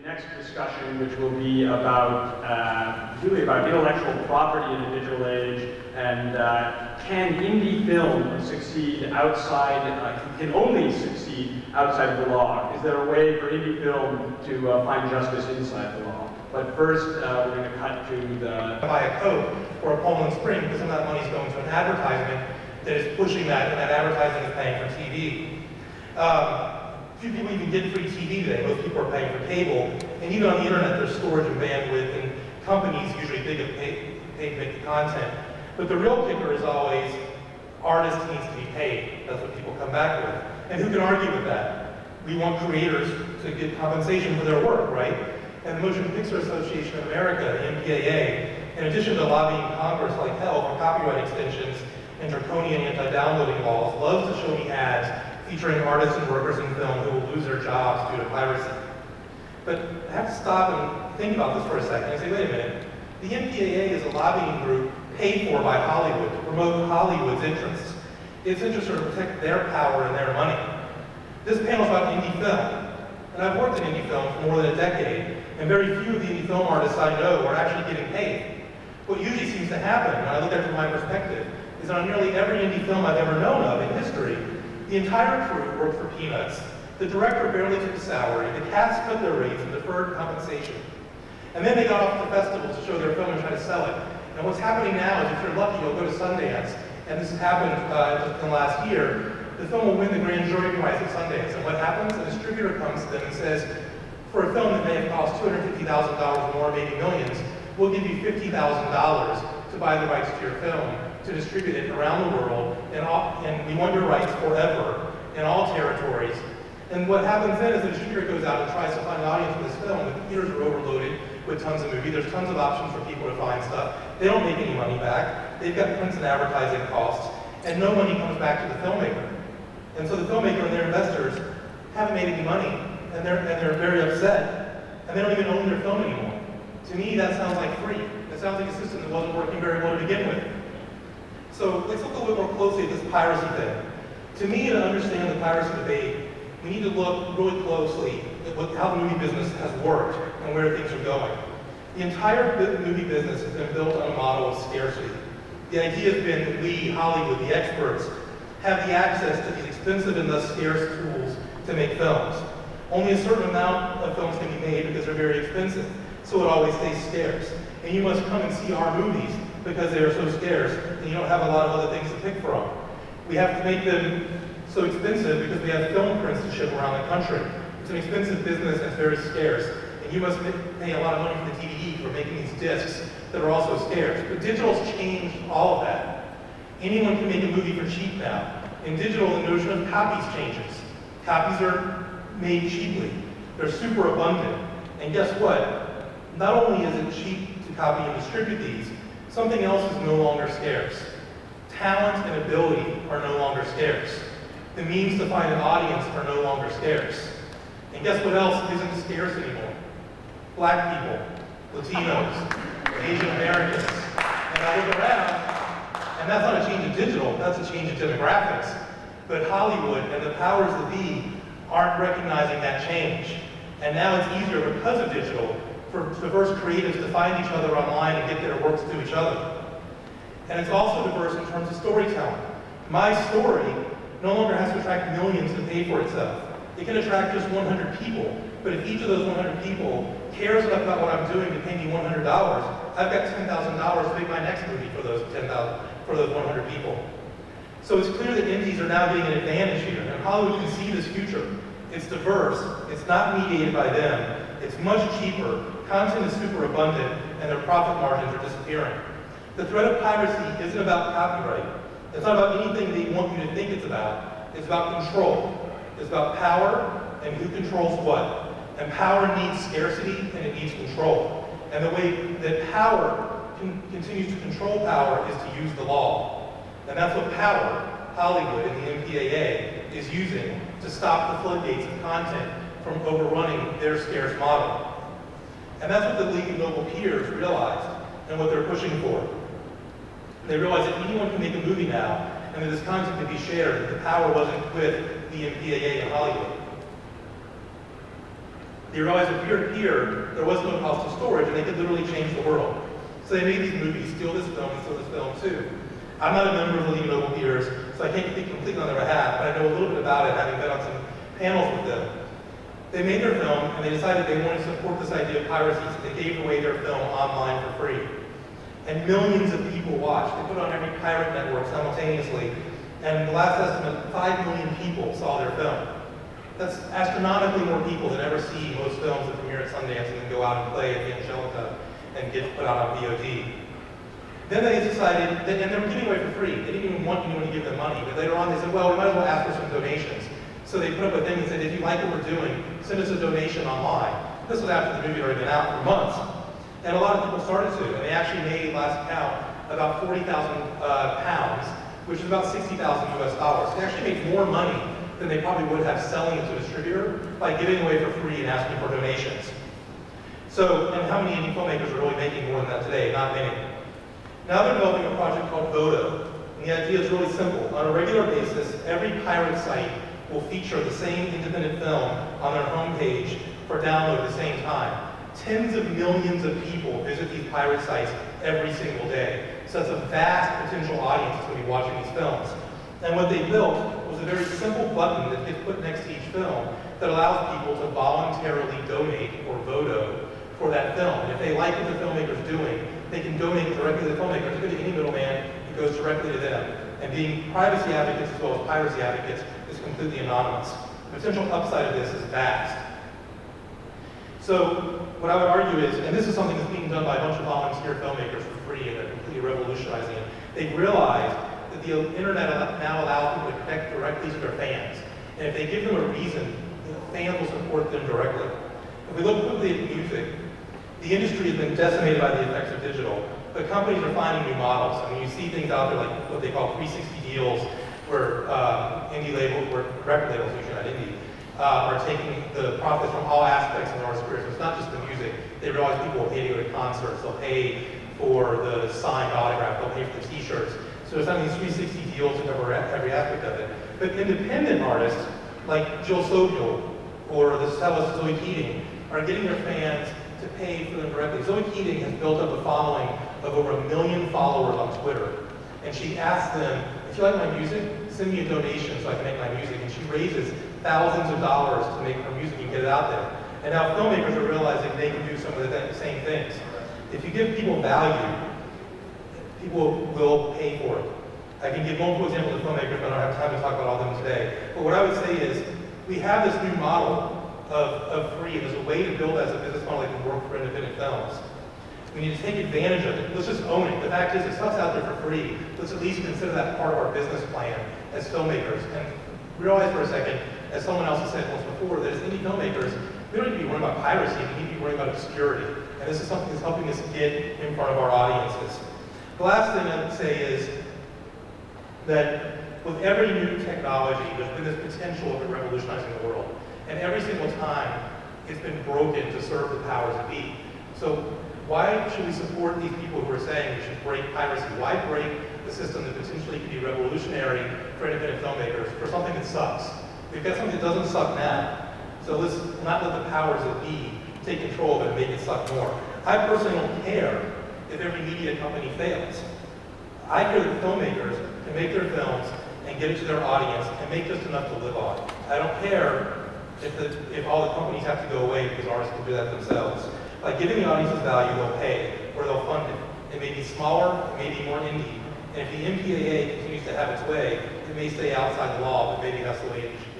Next discussion, which will be about really about intellectual property in the digital age, and can indie film succeed outside? Can only succeed outside of the law? Is there a way for indie film to find justice inside the law? But first, we're going to cut to the buy a Coke or a Poland Spring because some of that money is going to an advertisement that is pushing that, and that advertising is paying for TV. Few people even get free TV today. Most people are paying for cable. And even on the internet, there's storage and bandwidth, and companies usually big have paid to make the content. But the real kicker is always, artists needs to be paid. That's what people come back with. And who can argue with that? We want creators to get compensation for their work, right? And the Motion Picture Association of America, the MPAA, in addition to lobbying Congress like hell for copyright extensions and draconian anti-downloading laws, loves to show me ads featuring artists and workers in film who will lose their jobs due to piracy. But I have to stop and think about this for a second and say, wait a minute. The MPAA is a lobbying group paid for by Hollywood to promote Hollywood's interests. Its interests are to protect their power and their money. This panel is about indie film. And I've worked in indie film for more than a decade, and very few of the indie film artists I know are actually getting paid. What usually seems to happen, when I look at it from my perspective, is that on nearly every indie film I've ever known of in history, the entire crew worked for peanuts. The director barely took a salary. The cast cut their rates and deferred compensation. And then they got off to the festivals to show their film and try to sell it. And what's happening now is if you're lucky, you'll go to Sundance. And this has happened just in the last year. The film will win the grand jury prize at Sundance. And what happens? A distributor comes to them and says, for a film that may have cost $250,000 more, maybe millions, we'll give you $50,000 to buy the rights to your film, to distribute it around the world, and we want your rights forever in all territories. And what happens then is the distributor goes out and tries to find an audience for this film. The theaters are overloaded with tons of movies. There's tons of options for people to find stuff. They don't make any money back. They've got prints and advertising costs, and no money comes back to the filmmaker. And so the filmmaker and their investors haven't made any money, and they're very upset, and they don't even own their film anymore. To me, that sounds like free. It sounds like a system that wasn't working very well to begin with. So let's look a little bit more closely at this piracy thing. To me, to understand the piracy debate, we need to look really closely at how the movie business has worked and where things are going. The entire movie business has been built on a model of scarcity. The idea has been that we, Hollywood, the experts, have the access to these expensive and thus scarce tools to make films. Only a certain amount of films can be made because they're very expensive, so it always stays scarce. And you must come and see our movies because they are so scarce, and you don't have a lot of other things to pick from. We have to make them so expensive because we have film prints to ship around the country. It's an expensive business and it's very scarce. And you must pay a lot of money for the DVD for making these discs that are also scarce. But digital's changed all of that. Anyone can make a movie for cheap now. In digital, the notion of copies changes. Copies are made cheaply. They're super abundant. And guess what? Not only is it cheap to copy and distribute these, something else is no longer scarce. Talent and ability are no longer scarce. The means to find an audience are no longer scarce. And guess what else isn't scarce anymore? Black people, Latinos, Asian Americans. And I look around, and that's not a change in digital, that's a change in demographics. But Hollywood and the powers that be aren't recognizing that change. And now it's easier because of digital for diverse creatives to find each other online and get their works to each other. And it's also diverse in terms of storytelling. My story no longer has to attract millions to pay for itself. It can attract just 100 people, but if each of those 100 people cares enough about what I'm doing to pay me $100, I've got $10,000 to make my next movie for those 100 people. So it's clear that indies are now getting an advantage here, and Hollywood can see this future. It's diverse, it's not mediated by them, it's much cheaper, content is super abundant, and their profit margins are disappearing. The threat of piracy isn't about copyright. It's not about anything they want you to think it's about. It's about control. It's about power and who controls what. And power needs scarcity and it needs control. And the way that power continues to control power is to use the law. And that's what power, Hollywood and the MPAA, is using to stop the floodgates of content from overrunning their scarce model. And that's what the League of Noble Peers realized and what they're pushing for. They realized that anyone can make a movie now, and that this content could be shared, that the power wasn't with the MPAA in Hollywood. They realized if peer-to-peer, there was no cost of storage, and they could literally change the world. So they made these movies, steal this film, and steal this film too. I'm not a member of the League of Noble Peers, so I can't speak completely on their behalf, but I know a little bit about it, having been on some panels with them. They made their film, and they decided they wanted to support this idea of piracy, so they gave away their film online for free. And millions of people watched. They put it on every pirate network simultaneously, and the last estimate, 5 million people saw their film. That's astronomically more people than ever see most films that premiere at Sundance and then go out and play at the Angelica and get put out on VOD. Then they decided, and they were giving away for free. They didn't even want anyone to give them money, but later on they said, well, we might as well ask for some donations. So they put up a thing and said, if you like what we're doing, send us a donation online. This was after the movie had already been out for months. And a lot of people started to, and they actually made, last count, about 40,000 pounds, which is about 60,000 US dollars. They actually made more money than they probably would have selling it to a distributor by giving away for free and asking for donations. So, and how many indie filmmakers are really making more than that today? Not many. Now they're developing a project called Voto, and the idea is really simple. On a regular basis, every pirate site will feature the same independent film on their homepage for download at the same time. Tens of millions of people visit these pirate sites every single day. So that's a vast potential audience that's going to be watching these films. And what they built was a very simple button that gets put next to each film that allows people to voluntarily donate or voto for that film. And if they like what the filmmaker's doing, they can donate directly to the filmmaker. If you go to any middleman, it goes directly to them. And being privacy advocates as well as piracy advocates is completely anonymous. The potential upside of this is vast. So what I would argue is, and this is something that's being done by a bunch of volunteer filmmakers for free, and they're completely revolutionizing it. They've realized that the internet now allows people to connect directly to their fans. And if they give them a reason, the fans will support them directly. If we look quickly at music, the industry has been decimated by the effects of digital, but companies are finding new models. I mean, you see things out there like what they call 360 deals, where indie labels, where record labels, usually not indie, are taking the profits from all aspects of the artist career. So it's not just the music. They realize people will pay to go to concerts, they'll pay for the signed autograph, they'll pay for the t-shirts. So there's not these 360 deals to cover every aspect of it. But independent artists, like Jill Sobel or the cellist Zoe Keating, are getting their fans to pay for them directly. Zoe Keating has built up a following of over 1 million followers on Twitter. And she asks them, if you like my music, send me a donation so I can make my music. And she raises thousands of dollars to make her music and get it out there. And now filmmakers are realizing they can do some of the same things. If you give people value, people will pay for it. I can give multiple examples of filmmakers, but I don't have time to talk about all of them today. But what I would say is, we have this new model of free, and there's a way to build as a business model that can work for independent films. We need to take advantage of it. Let's just own it. The fact is, if stuff's out there for free, let's at least consider that part of our business plan as filmmakers. And realize for a second, as someone else has said once before, that as indie filmmakers, we don't need to be worrying about piracy, we need to be worrying about obscurity. And this is something that's helping us get in front of our audiences. The last thing I would say is that with every new technology, there's been this potential of it revolutionizing the world. And every single time, it's been broken to serve the powers that be. So why should we support these people who are saying we should break piracy? Why break the system that potentially could be revolutionary for independent filmmakers for something that sucks? We've got something that doesn't suck now. So let's not let the powers that be take control of it and make it suck more. I personally don't care if every media company fails. I care that filmmakers can make their films and get it to their audience and make just enough to live on. I don't care if all the companies have to go away because artists can do that themselves. By giving the audiences value, they'll pay or they'll fund it. It may be smaller, it may be more indie. And if the MPAA continues to have its way, it may stay outside the law, but maybe that's the way it should be.